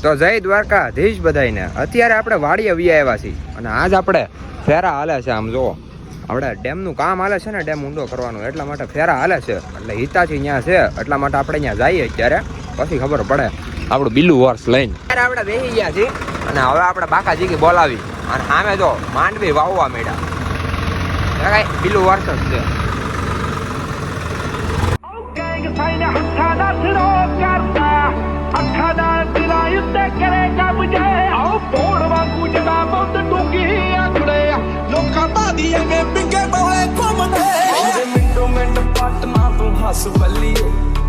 તો જય દ્વારકાધીશ બધાઈને. અત્યારે આપણે વાડીએ વી આવ્યા છીએ અને આજ આપણે ફેરા હાલે છે. આમ જુઓ, આપણે ડેમનું કામ હાલે છે ને, ડેમ ઊંડો કરવાનું, એટલા માટે ફેરા હાલે છે. એટલે હિતાચી ત્યાં છે, એટલા માટે આપણે ત્યાં જઈએ અત્યારે, પછી ખબર પડે આપણું બીલું વર્ષ લઈને. ત્યારે આપણે બેસી ગયા છીએ અને હવે આપણે બાકાજી બોલાવી અને સામે જો માંડવી વાવવા માંડ્યા. કઈ બીલું વર્ષ જ છે. ਹੱਸ ਬੱਲੀਏ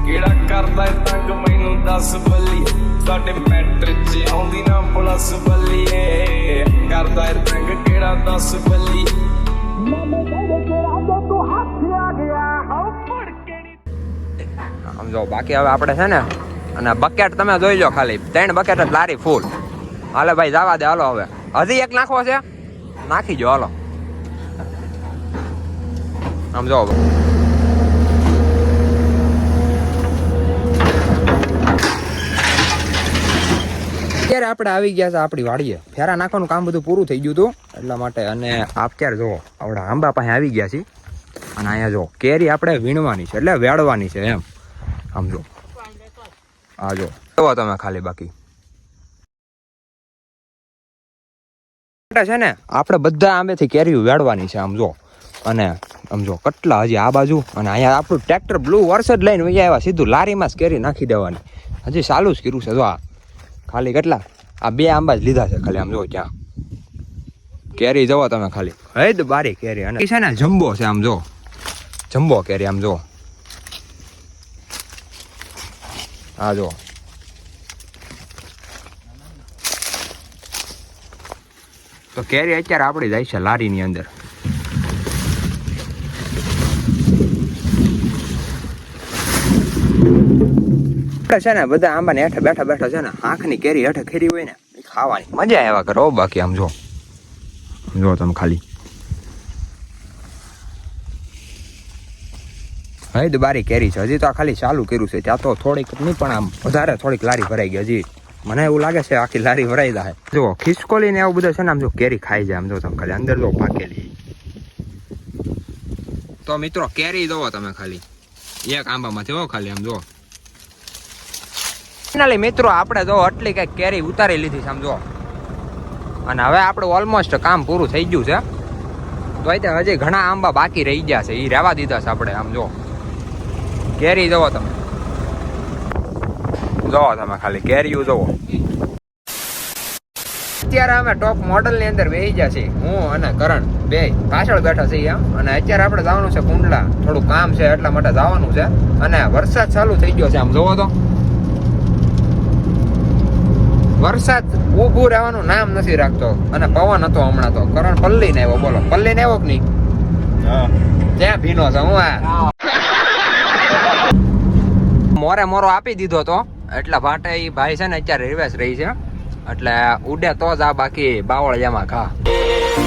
ਕਿਹੜਾ ਕਰਦਾ ਤੰਗ ਮੈਨੂੰ ਦੱਸ ਬੱਲੀਏ ਸਾਡੇ ਮੈਟਰ ਚ ਆਉਂਦੀ ਨਾ ਪਲਸ ਬੱਲੀਏ ਕਰਦਾ ਤੰਗ ਕਿਹੜਾ ਦੱਸ ਬੱਲੀਏ આમ જો બાકી હવે આપણે છે ને, અને બકેટ તમે જોઈ લો, ખાલી 3 બકેટ જ લારી ફૂલ. હાલે ભાઈ જવા દે, હાલો હવે હજી એક નાખવો છે, નાખી જો હાલો. આમ જો અત્યારે આપણે આવી ગયા છે આપણી વાડીએ. ફેરા નાખવાનું કામ બધું પૂરું થઈ ગયું હતું એટલા માટે. અને અત્યારે જો આપણે આંબા પાસે આવી ગયા છીએ અને અહીંયા જો કેરી આપણે વીણવાની છે, એટલે વેડવાની છે એમ. આમ જો આ જો તમે ખાલી બાકી છે ને, આપણે બધા આંબેથી કેરી વેડવાની છે. આમ જો, અને આમ જો કેટલા હજી આ બાજુ, અને અહીંયા આપણું ટ્રેક્ટર બ્લુ વર્ષ જ લઈને વહી આવ્યા, સીધું લારીમાં જ કેરી નાખી દેવાની. હજી ચાલુ જ કર્યું છે. જો આ ખાલી કેટલા આ 2 આંબા જ લીધા છે ખાલી. આમ જો ત્યાં કેરી જવો તમે ખાલી, હૈદ બારી કેરી. અને છે ને જમ્બો છે, આમ જો જમ્બો કેરી. આમ જો આ જો તો કેરી અત્યારે આપણી જાય છે લારીની અંદર. છે ને બધા આંબાને હેઠે બેઠા બેઠા છે ને, આંખની કેરી હેઠે ખેરી હોય ને, ખાવાની મજા આવ્યા કરો. બાકી આમ જો તમે ખાલી હૈદ બારી કેરી છે. હજી તો આ ખાલી ચાલુ કર્યું છે, ત્યાં તો થોડીક નહીં પણ આમ વધારે થોડીક લારી ભરાઈ ગઈ. હજી મને એવું લાગે છે આખી લારી ભરાઈ જાય. જો ખિસકોલી ને એવું બધું છે ને, આમ જો કેરી ખાઈ જાય. આમ જો તમે ખાલી અંદર જો પાકેલી. તો મિત્રો કેરી જોવો તમે ખાલી, એક આંબામાંથી હો ખાલી. આમ જો ફાઇનલી મિત્રો આપણે જો આટલી કઈક કેરી ઉતારી લીધી છે. આમ જો, અને હવે આપણું ઓલમોસ્ટ કામ પૂરું થઈ ગયું છે. તો હજી ઘણા આંબા બાકી રહી ગયા છે, એ રહેવા દીધા છે આપણે. આમ જો કેરી જોવો તમે, જોવો તમે ખાલી કેરીઓ જોવો. અત્યારે અમે ટોપ મોડલ ની અંદર બેસી ગયા છીએ, હું અને કરણ બે પાછળ બેઠા છીએ એમ. અને અત્યારે આપણે જવાનું છે કુંડલા, થોડું કામ છે એટલા માટે જવાનું છે. અને વરસાદ ચાલુ થઈ ગયો છે. આમ જોવો તો વરસાદ ઊભું રહેવાનું નામ નથી રાખતો, અને પવન હતો હમણાં તો. કરણ પલ્લી ને આવ્યો, બોલો પલ્લી ને આવ્યો કે નહીં? ત્યાં ભીનો છે. હું આ મોરે મોરો આપી દીધો તો, એટલે ભાટે એ ભાઈ છે ને અત્યારે રિવેસ રહી છે, એટલે ઉડે તો જ આ, બાકી બાવળિયામાં ઘા.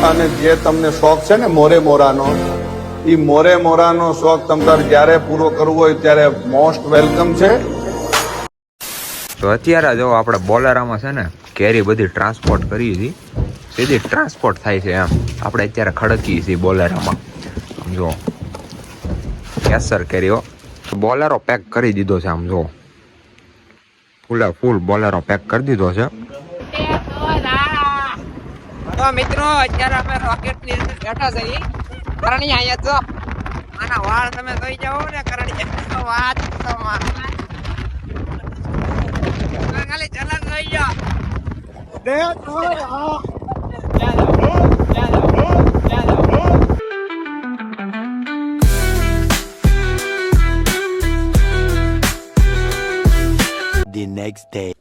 અને જે તમને શોખ છે ને મોરે મોરાનો, એ મોરે મોરાનો શોખ તમારે જ્યારે પૂરો કરવો હોય ત્યારે મોસ્ટ વેલકમ છે. તો અત્યારે જો આપણે બોલેરામાં છે ને કેરી બધી ટ્રાન્સપોર્ટ કરી હતી, સીધી ટ્રાન્સપોર્ટ થાય છે એમ. આપણે અત્યારે ખડકીએ છીએ બોલેરામાં. આમ જો કેસર કેરીઓ બોલેરો પેક કરી દીધો છે. આમ જો ફૂલ બોલેરો પેક કરી દીધો છે. તો મિત્રો અત્યારે અમે રોકેટ ની અંદર બેઠા છીએ. કરણી અહીંયા જો આના વાળ તમે જોઈ જાઓ ને, કરણી વાત તો ખાલી ચલન લઈ જા.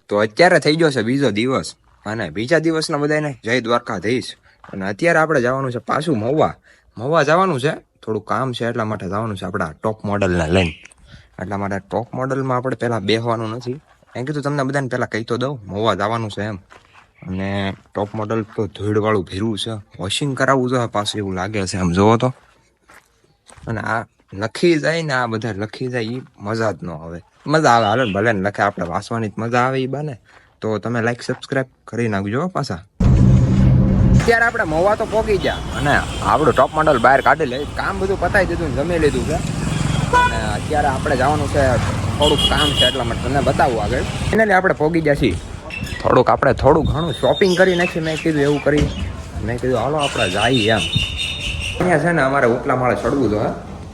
તો અત્યારે થઈ ગયો છે બીજો દિવસ, અને બીજા દિવસના બધાને જય દ્વારકાધીશ. અને અત્યારે આપણે જવાનું છે પાછું મહુવા જવાનું છે. થોડું કામ છે એટલા માટે જવાનું છે આપણા ટોપ મોડલને લઈને. એટલા માટે ટોપ મોડલમાં આપણે પહેલાં બેસવાનું નથી, એમ કીધું તમને બધાને પહેલાં કહી તો દઉં મહુવા જવાનું છે એમ. અને ટોપ મોડલ તો ધૂળવાળું ભીરું છે, વોશિંગ કરાવવું છે પાછું એવું લાગે છે. આમ જોવો તો, અને આ લખી જાય ને, આ બધા લખી જાય એ મજા જ ન આવે. મજા આવે હાલે ભલે ને લખે, આપણે વાંચવાની મજા આવે એ બને. તો તો તમે લાઈક સબસ્ક્રાઇબ કરી નાખજો પાછા. અત્યારે આપણે મહુવા તો પહોંચી ગયા અને આપણું ટોપ મોડલ બહાર કાઢી લે, કામ બધું પતાવી દીધું ને જમી લીધું છે. અને અત્યારે આપણે જવાનું છે, થોડુંક કામ છે એટલા માટે તમને બતાવું આગળ. ફાઇનલી આપણે પહોંચી ગયા છીએ. થોડું ઘણું શોપિંગ કરી નાખી. મેં કીધું એવું કરી, મેં કીધું હાલો આપણે જઈએ એમ. અહીંયા છે ને અમારે ઉપલા માળે ચડવું તો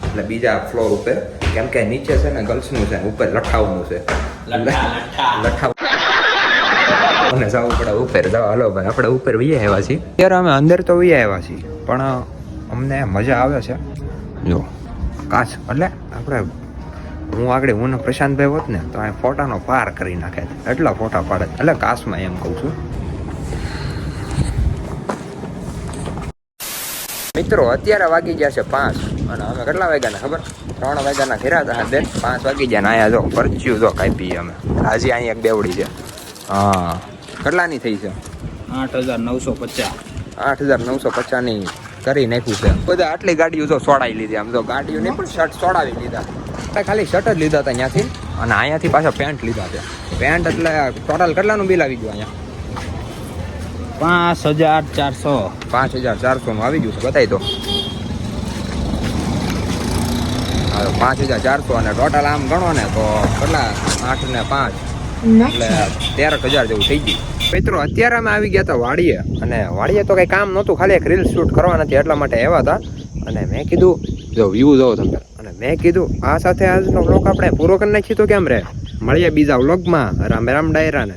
એટલે બીજા ફ્લોર ઉપર, કેમ કે નીચે છે ને ગર્લ્સનું છે, ઉપર લઠાવનું છે. લઠાવ અને જવું પડે ઉપર. હાલો ભાઈ આપણે ઉપર વહી આવ્યા છીએ. અત્યારે અમે અંદર તો વહી આવ્યા છીએ, પણ અમને મજા આવે છે. જો કાચ એટલે આપણે હું ને પ્રશાંતભાઈ હોત ને તો આ ફોટાનો પાર કરી નાખે, એટલા ફોટા પાડે. એટલે કાચમાં એમ કહું છું. મિત્રો અત્યારે વાગી ગયા છે 5 અને અમે કેટલા વાગ્યાના ખબર? 3 વાગ્યાના ઘેરા હતા. 5 વાગી ગયા ને અહીંયા જો પરચ્યું જો કાપીએ અમે. હજી અહીંયા એક બેવડી છે. હા, કેટલાની થઈ છે? 8,950. 8,950 ની કરી નાખ્યું છે. બધા આટલી ગાડીઓ જો સોડાવી લીધી. આમ તો ગાડીઓ નહીં પણ શર્ટ સોડાવી લીધા. ખાલી શર્ટ જ લીધા હતા ત્યાંથી, અને અહીંયાથી પાછા પેન્ટ લીધા છે. પેન્ટ એટલે ટોટલ કેટલાનું બિલ આવી ગયું અહીંયા? 5,400. 5,400 નું આવી ગયું છે. બતાવી દો. 5,400 અને ટોટલ આમ ગણો ને તો કેટલા? 8 ને 5 એટલે 13,000 જેવું થઈ ગયું. મિત્રો અત્યારે અમે આવી ગયા હતા વાડીએ, અને વાડીએ તો કઈ કામ નહોતું, ખાલી એક રીલ શૂટ કરવા નથી એટલા માટે આવ્યા હતા. અને મેં કીધું જો વ્યૂ જોવો તમે, અને મેં કીધું આ સાથે આજનો વ્લોગ આપણે પૂરો કરી નાખીએ તો કેમ રહે. મળીએ બીજા વ્લોગમાં. રામ રામ ડાયરાને.